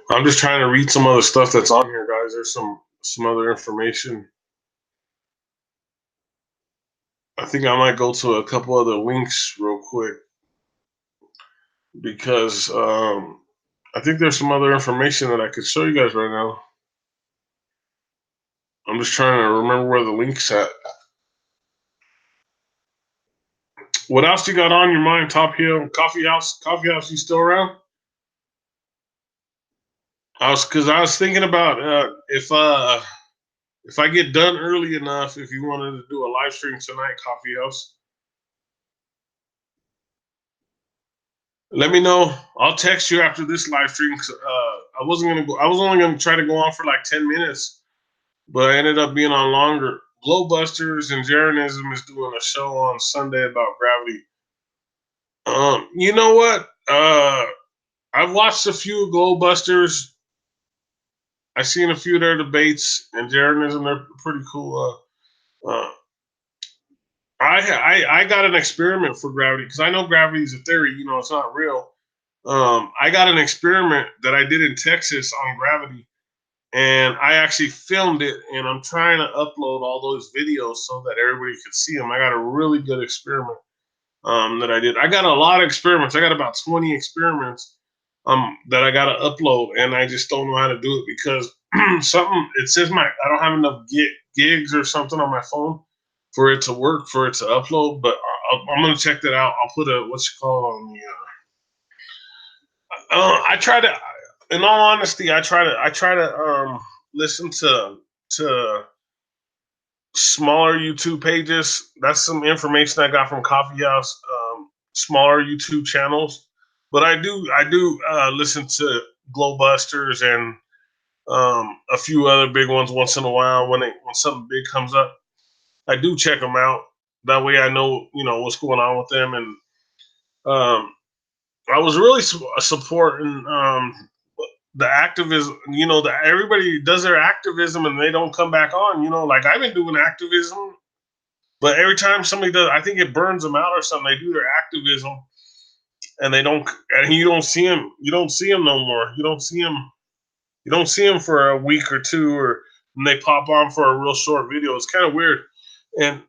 Speaker 1: I'm just trying to read some other stuff that's on here, guys. There's some other information. I think I might go to a couple other links real quick because I think there's some other information that I could show you guys right now. I'm just trying to remember where the link's at. What else you got on your mind, Top Hill? Coffee House? Coffee House, you still around? I was thinking about if I get done early enough, if you wanted to do a live stream tonight, Coffee House. Let me know. I'll text you after this live stream. I wasn't gonna go. I was only gonna try to go on for like 10 minutes, but I ended up being on longer. Glowbusters and Jeranism is doing a show on Sunday about gravity. You know what? I've watched a few Glowbusters. I've seen a few of their debates, and Jeranism, they're pretty cool. Uh, I got an experiment for gravity because I know gravity is a theory. You know, it's not real. I got an experiment that I did in Texas on gravity, and I actually filmed it, and I'm trying to upload all those videos so that everybody could see them. I got a really good experiment that I did. I got a lot of experiments. I got about 20 experiments that I got to upload, and I just don't know how to do it because something it says I don't have enough gigs or something on my phone for it to work for it to upload. But I'm gonna check that out. I'll put a what's it called on the. I try to, in all honesty, I try to listen to smaller YouTube pages. That's some information I got from Coffee House. Smaller YouTube channels, but I do listen to Glowbusters and a few other big ones once in a while when something big comes up. I do check them out. That way I know what's going on with them, and um, I was really supporting the activism. That everybody does their activism and they don't come back on. Like I've been doing activism, but every time somebody does, I think it burns them out or something. They do their activism and they don't, and you don't see them. You don't see them no more. You don't see them. You don't see them for a week or two, or when they pop on for a real short video. It's kind of weird. And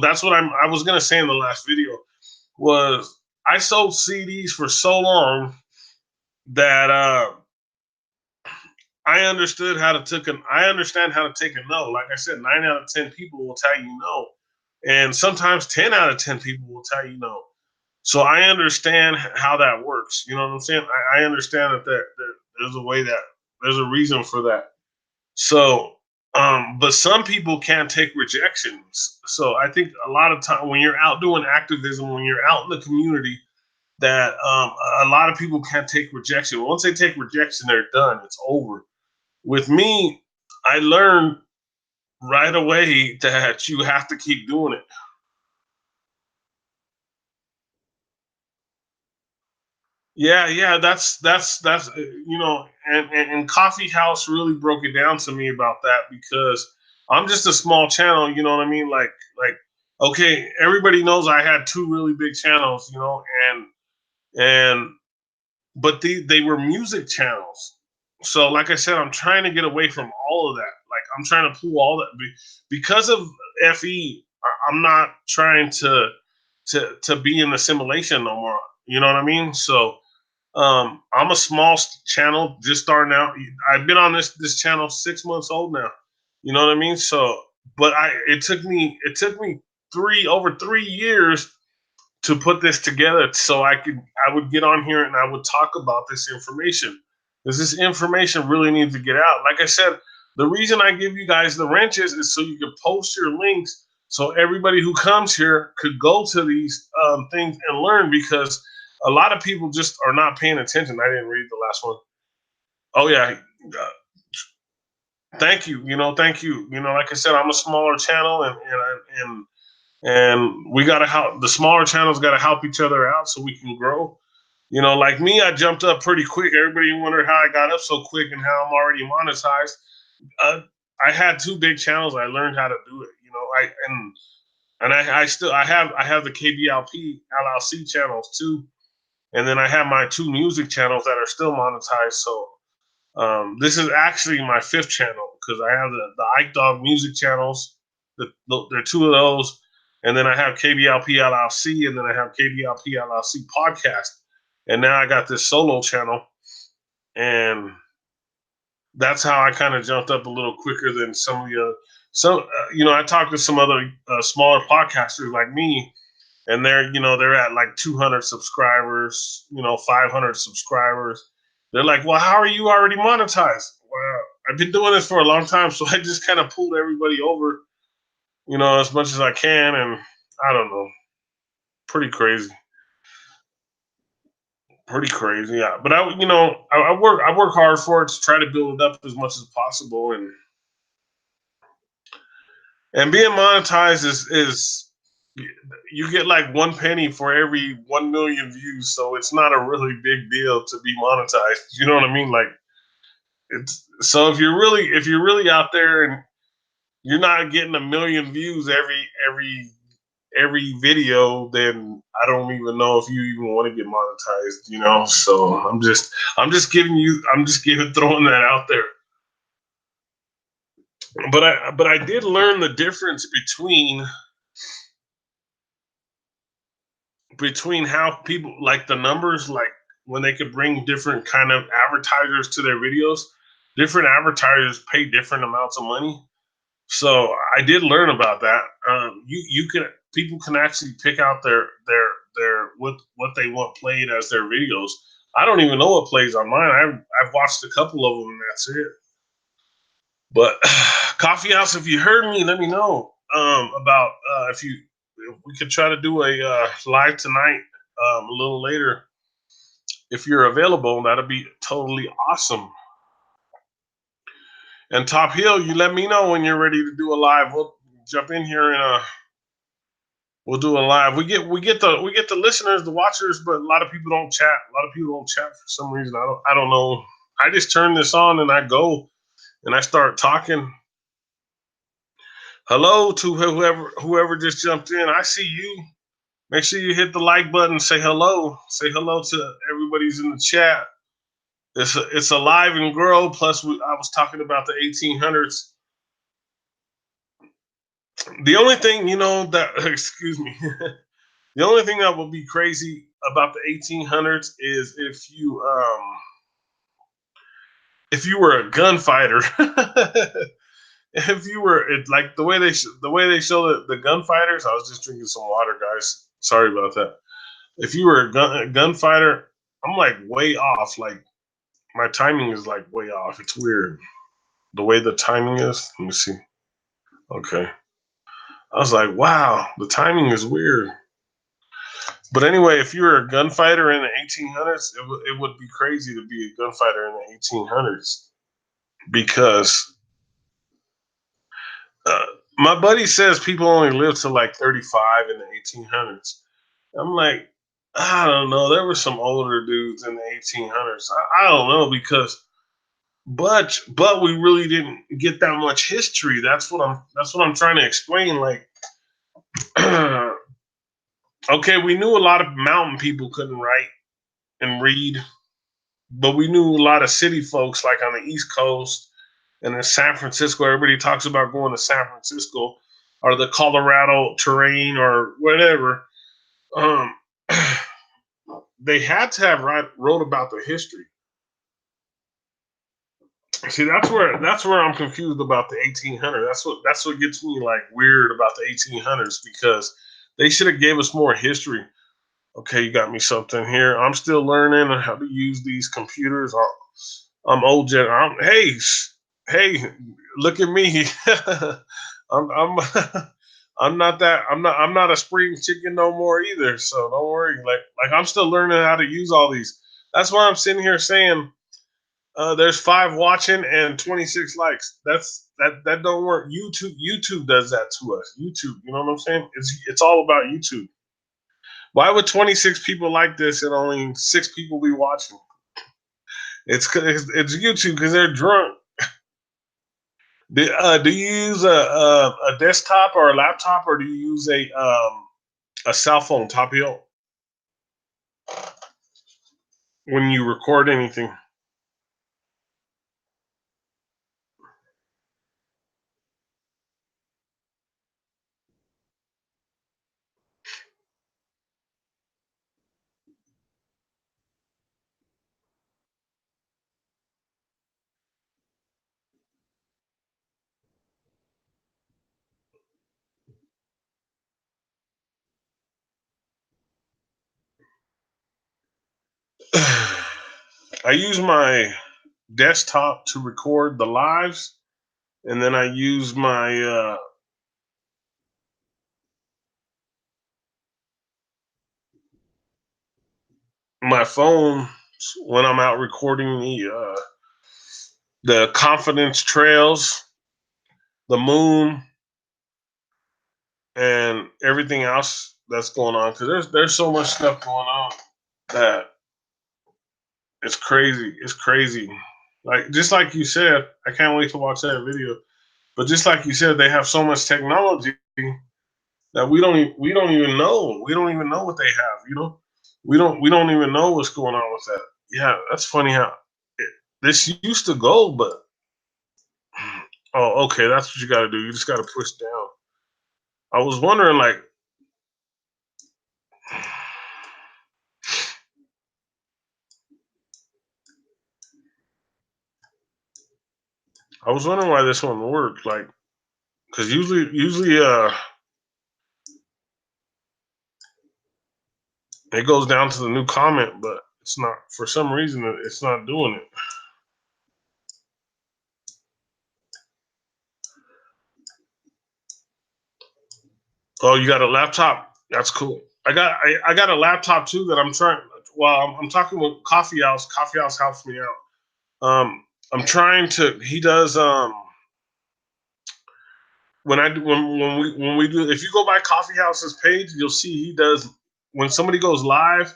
Speaker 1: that's what I was gonna say in the last video was I sold CDs for so long that I understand how to take a no. Like I said, 9 out of 10 people will tell you no, and sometimes 10 out of 10 people will tell you no. So I understand how that works. You know what I'm saying? I understand that there's a way that there's a reason for that. So, but some people can't take rejections. So I think a lot of time when you're out doing activism, when you're out in the community, that a lot of people can't take rejection. Once they take rejection, they're done. It's over. With me, I learned right away that you have to keep doing it. Yeah, and Coffee House really broke it down to me about that because I'm just a small channel, you know what I mean? Like okay, everybody knows I had two really big channels, and but they were music channels. So like I said, I'm trying to get away from all of that. Like I'm trying to pull all that because of FE. I'm not trying to be in the simulation no more. You know what I mean? So I'm a small channel, just starting out. I've been on this channel 6 months old now. You know what I mean? So, but it took me over 3 years to put this together so I would get on here and I would talk about this information. Because this information really needs to get out. Like I said, the reason I give you guys the wrenches is so you can post your links so everybody who comes here could go to these things and learn because a lot of people just are not paying attention. I didn't read the last one. Oh yeah. Thank you. Thank you. Like I said, I'm a smaller channel and we gotta help the smaller channels gotta help each other out so we can grow. Like me, I jumped up pretty quick. Everybody wondered how I got up so quick and how I'm already monetized. Uh, I had two big channels. I learned how to do it. I have the KBLP LLC channels too, and then I have my two music channels that are still monetized. So this is actually my fifth channel because I have the Ike Dog music channels. There are two of those, and then I have KBLP LLC, and then I have KBLP LLC podcast, and now I got this solo channel, and that's how I kind of jumped up a little quicker than some of the I talked to some other smaller podcasters like me, and they're at like 200 subscribers, 500 subscribers. They're like, well, how are you already monetized? Well, I've been doing this for a long time, so I just kind of pulled everybody over, as much as I can, and I don't know, pretty crazy. Pretty crazy, yeah. But I work hard for it to try to build it up as much as possible, and being monetized is you get like 1 penny for every 1 million views, so it's not a really big deal to be monetized. You know what I mean? Like it's so if you're really out there and you're not getting 1 million views every video, then I don't even know if you even want to get monetized. So I'm just throwing that out there. But I did learn the difference between how people like the numbers, like when they could bring different kind of advertisers to their videos. Different advertisers pay different amounts of money. So I did learn about that. You can people can actually pick out their what they want played as their videos. I don't even know what plays on mine. I've watched a couple of them and that's it. But Coffee House, if you heard me, let me know about if we could try to do a live tonight, a little later. If you're available, that'd be totally awesome. And Top Hill, you let me know when you're ready to do a live. We'll jump in here and we'll do a live. We get the listeners, the watchers, but a lot of people don't chat. A lot of people don't chat for some reason. I don't know. I just turn this on and I go and I start talking. Hello to whoever just jumped in. I see you. Make sure you hit the like button. Say hello. Say hello to everybody's in the chat. It's alive and grow. Plus, I was talking about the 1800s. The only thing that excuse me. The only thing that would be crazy about the 1800s is if you were a gunfighter. If you were like the way they show the gunfighters. I was just drinking some water, guys. Sorry about that. If you were a gunfighter, I'm like way off. Like my timing is like way off. It's weird the way the timing is. Let me see. Okay, I was like, wow, the timing is weird. But anyway, if you were a gunfighter in the 1800s, it would be crazy to be a gunfighter in the 1800s because uh, my buddy says people only live to like 35 in the 1800s. I'm like, I don't know. There were some older dudes in the 1800s. I don't know because, but we really didn't get that much history. That's what I'm trying to explain. Like, okay, we knew a lot of mountain people couldn't write and read, but we knew a lot of city folks like on the East Coast and in San Francisco. Everybody talks about going to San Francisco or the Colorado terrain or whatever. Um, they had to have wrote about the history. See, that's where I'm confused about the 1800s. That's what gets me like weird about the 1800s because they should have gave us more history. Okay, you got me something here. I'm still learning how to use these computers. I'm old gen. Hey, look at me. I'm I'm not that. I'm not a spring chicken no more either. So don't worry. Like I'm still learning how to use all these. That's why I'm sitting here saying there's 5 watching and 26 likes. That don't work. YouTube does that to us. YouTube, you know what I'm saying? It's all about YouTube. Why would 26 people like this and only 6 people be watching? It's YouTube because they're drunk. Do you use a desktop or a laptop or do you use a cell phone, Top Hill, when you record anything? I use my desktop to record the lives, and then I use my my phone when I'm out recording the confidence trails, the moon, and everything else that's going on. Because there's so much stuff going on that it's crazy. It's crazy. Like just like you said, I can't wait to watch that video. But just like you said, they have so much technology that we don't even know. We don't even know what they have. You know, we don't even know what's going on with that. Yeah, that's funny how this used to go, but oh, okay, that's what you got to do. You just got to push down. I was wondering, like, I was wondering why this one worked, like, because usually, it goes down to the new comment, but it's not for some reason it's not doing it. Oh, you got a laptop? That's cool. I got a laptop too that I'm trying. Well, I'm talking with Coffee House. Coffee House helps me out. I'm trying to. He does. When we do. If you go by Coffee House's page, you'll see he does. When somebody goes live,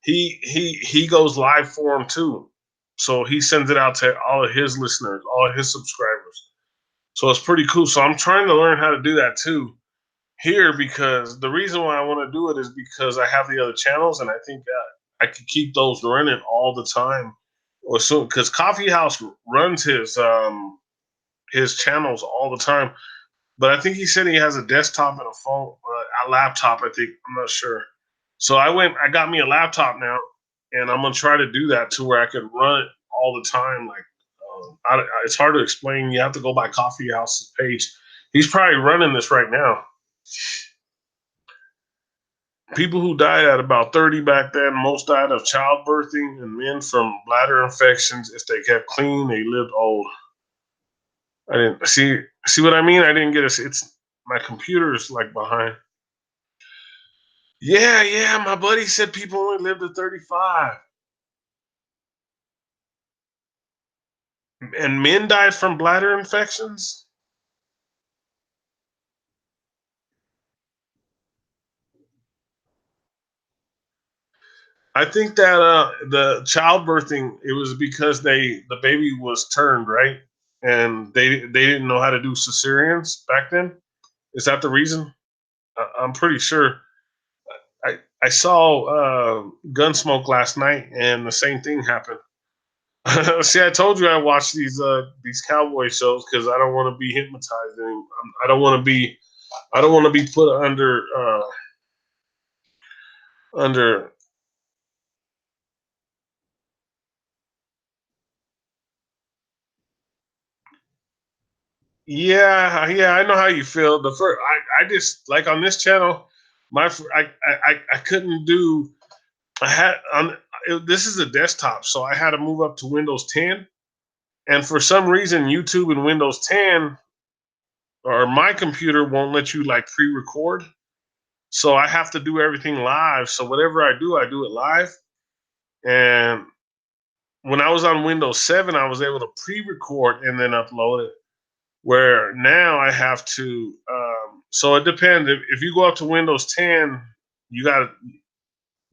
Speaker 1: he goes live for them too. So he sends it out to all of his listeners, all of his subscribers. So it's pretty cool. So I'm trying to learn how to do that too here because the reason why I want to do it is because I have the other channels and I think that I could keep those running all the time. Or so because Coffee House runs his channels all the time, but I think he said he has a desktop and a phone, a laptop. I think I'm not sure. So I got me a laptop now, and I'm gonna try to do that to where I could run it all the time. Like, it's hard to explain. You have to go by Coffee House's page. He's probably running this right now. People who died at about 30 back then, most died of childbirthing and men from bladder infections. If they kept clean, they lived old. I didn't see what I mean. I didn't get it. It's my computer is like behind. Yeah, yeah. My buddy said people only lived to 35, and men died from bladder infections. I think that the childbirthing it was because the baby was turned right, and they didn't know how to do cesareans back then. Is that the reason? I'm pretty sure. I saw Gunsmoke last night, and the same thing happened. See, I told you I watch these cowboy shows because I don't want to be hypnotized. I don't want to be. I don't want to be put under. Yeah, yeah. I know how you feel. The first, I just like on this channel, I couldn't do. I had on. This is a desktop, so I had to move up to Windows 10, and for some reason, YouTube and Windows 10 or my computer won't let you like pre-record. So I have to do everything live. So whatever I do it live. And when I was on Windows 7, I was able to pre-record and then upload it. Where now I have to. So it depends. If you go up to Windows 10, you got to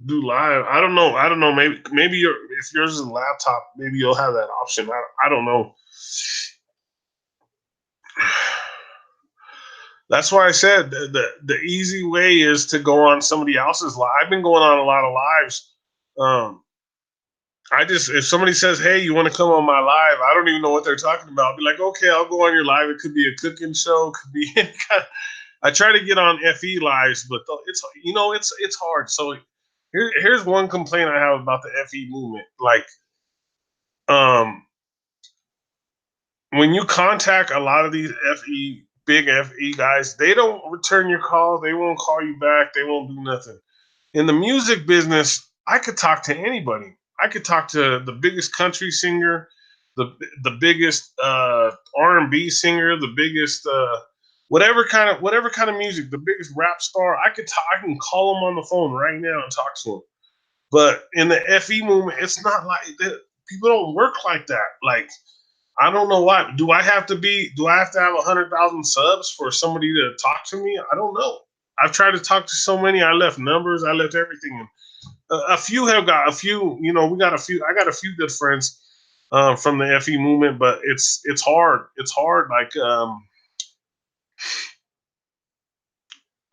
Speaker 1: do live. I don't know. I don't know. Maybe if yours is a laptop, maybe you'll have that option. I don't know. That's why I said the easy way is to go on somebody else's live. I've been going on a lot of lives. Um, I just if somebody says, "Hey, you want to come on my live?" I don't even know what they're talking about. I'll be like, "Okay, I'll go on your live." It could be a cooking show, could be any kind. I try to get on FE lives, but it's it's hard. So here's one complaint I have about the FE movement. Like, um, when you contact a lot of these big FE guys, they don't return your call. They won't call you back. They won't do nothing. In the music business, I could talk to anybody. I could talk to the biggest country singer, the biggest R&B singer, the biggest whatever kind of music, the biggest rap star. I can call them on the phone right now and talk to them. But in the FE movement, it's not like that. People don't work like that. Like, I don't know why. Do I have to be? Do I have to have 100,000 subs for somebody to talk to me? I don't know. I've tried to talk to so many. I left numbers. I left everything. A few have got a few. You know, we got a few. I got a few good friends from the FE movement, but it's hard. It's hard. Like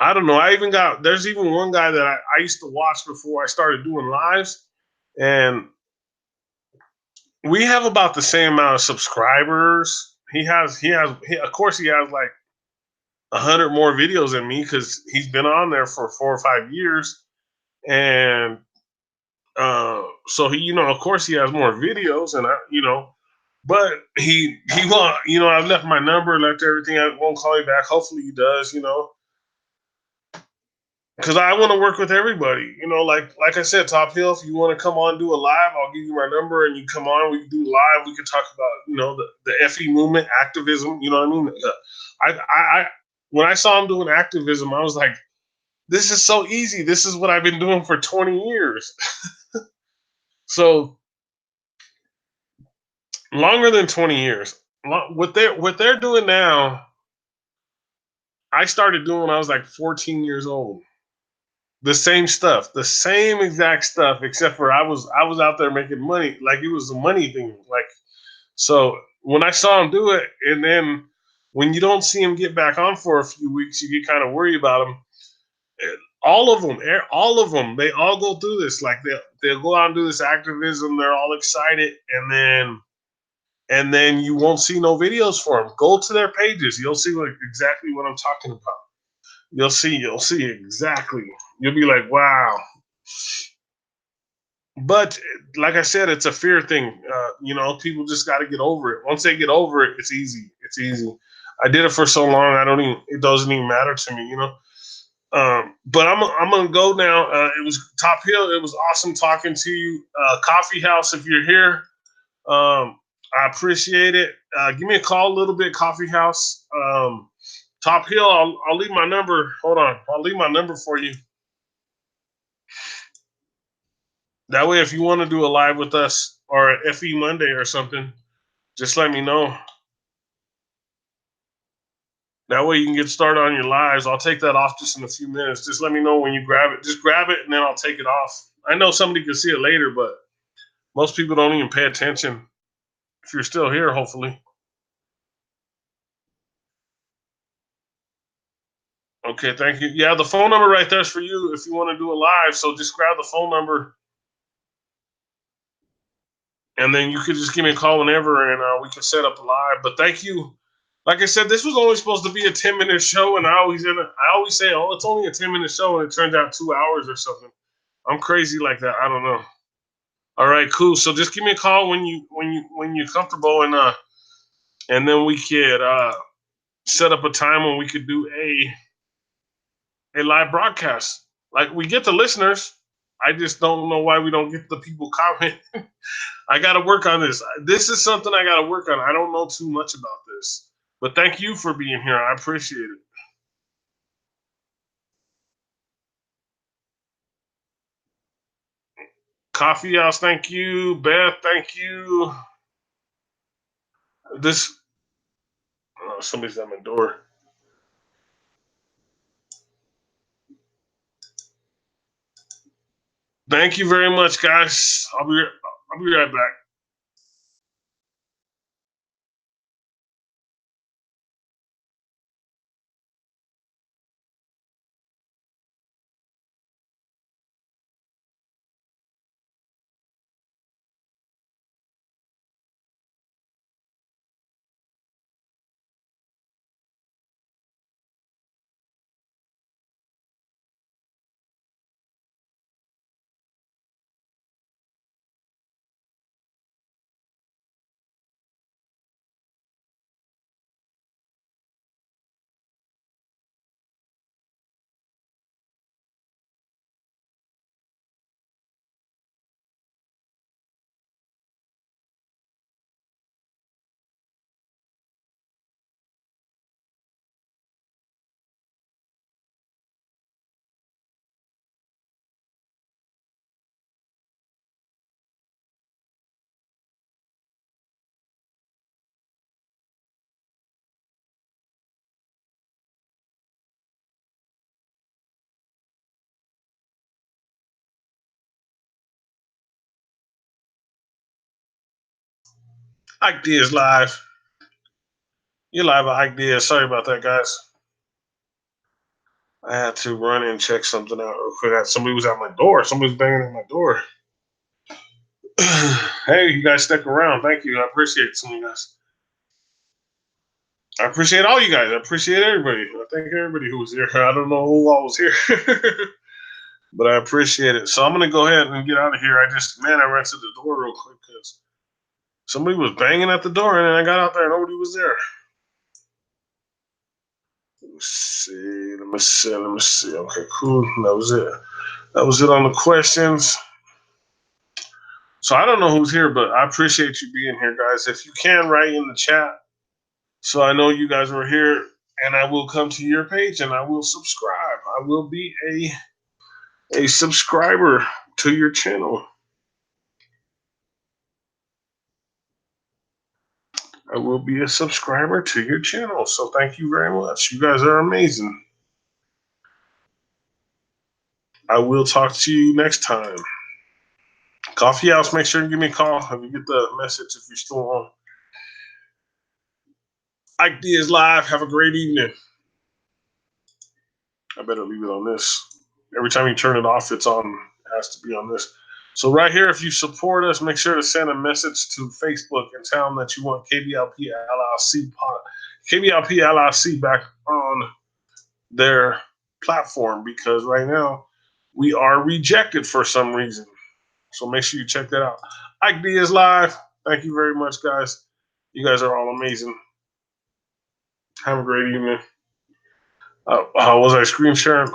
Speaker 1: I don't know. There's even one guy that I used to watch before I started doing lives, and we have about the same amount of subscribers. Of course, he has like 100 more videos than me because he's been on there for 4 or 5 years, and so he, of course, he has more videos, and but he won't. I've left my number, left everything. I won't call me back. Hopefully, he does. Because I want to work with everybody. Like I said, Top Hill, if you want to come on, do a live, I'll give you my number, and you come on. We can do live. We can talk about the FE movement, activism. You know what I mean? I when I saw him doing activism, I was like, this is so easy. This is what I've been doing for 20 years. So longer than 20 years. What they're doing now, I started doing when I was like 14 years old. The same stuff, the same exact stuff, except for I was out there making money, like it was a money thing. Like, so when I saw him do it, and then when you don't see him get back on for a few weeks, you get kind of worried about him. All of them, they all go through this. Like they'll go out and do this activism. They're all excited, and then you won't see no videos for them. Go to their pages. You'll see exactly what I'm talking about. You'll see exactly. You'll be like, wow. But like I said, it's a fear thing. People just got to get over it. Once they get over it, it's easy. It's easy. I did it for so long. It doesn't even matter to me. But I'm gonna go now. It was Top Hill. It was awesome talking to you. Coffee House, if you're here, I appreciate it. Give me a call a little bit, Coffee House. Top Hill, I'll leave my number. Hold on, I'll leave my number for you. That way, if you want to do a live with us or an FE Monday or something, just let me know. That way you can get started on your lives. I'll take that off just in a few minutes. Just let me know when you grab it. Just grab it and then I'll take it off. I know somebody can see it later, but most people don't even pay attention. If you're still here, hopefully. Okay, thank you. Yeah, the phone number right there is for you if you want to do a live. So just grab the phone number and then you could just give me a call whenever and we can set up a live. But thank you. Like I said, this was only supposed to be a 10-minute show, and I always say, oh, it's only a 10-minute show, and it turns out 2 hours or something. I'm crazy like that. I don't know. All right, cool. So just give me a call when you're comfortable, and then we could set up a time when we could do a live broadcast. Like we get the listeners. I just don't know why we don't get the people comment. I got to work on this. This is something I got to work on. I don't know too much about this, but thank you for being here. I appreciate it. Coffee House, thank you. Beth, thank you. This somebody's at my door. Thank you very much, guys. I'll be right back. Ike Diaz live. You're live with Ike Diaz. Sorry about that, guys. I had to run and check something out real quick. Somebody was at my door. Somebody was banging at my door. Hey, you guys stuck around. Thank you. I appreciate some of you guys. I appreciate all you guys. I appreciate everybody. I thank everybody who was here. I don't know who all was here, but I appreciate it. So I'm going to go ahead and get out of here. I ran to the door real quick because somebody was banging at the door, and then I got out there and nobody was there. Let me see. Okay, cool. That was it on the questions. So I don't know who's here, but I appreciate you being here, guys. If you can, write in the chat so I know you guys were here, and I will come to your page and I will subscribe. I will be a subscriber to your channel. I will be a subscriber to your channel. So thank you very much. You guys are amazing. I will talk to you next time. Coffee House, make sure you give me a call if you get the message if you're still on. Ike Diaz live. Have a great evening. I better leave it on this. Every time you turn it off, it's on. It has to be on this. So right here, if you support us, make sure to send a message to Facebook and tell them that you want KBLP LLC back on their platform, because right now we are rejected for some reason. So make sure you check that out. Ike Diaz live. Thank you very much, guys. You guys are all amazing. Have a great evening. Was I screen sharing?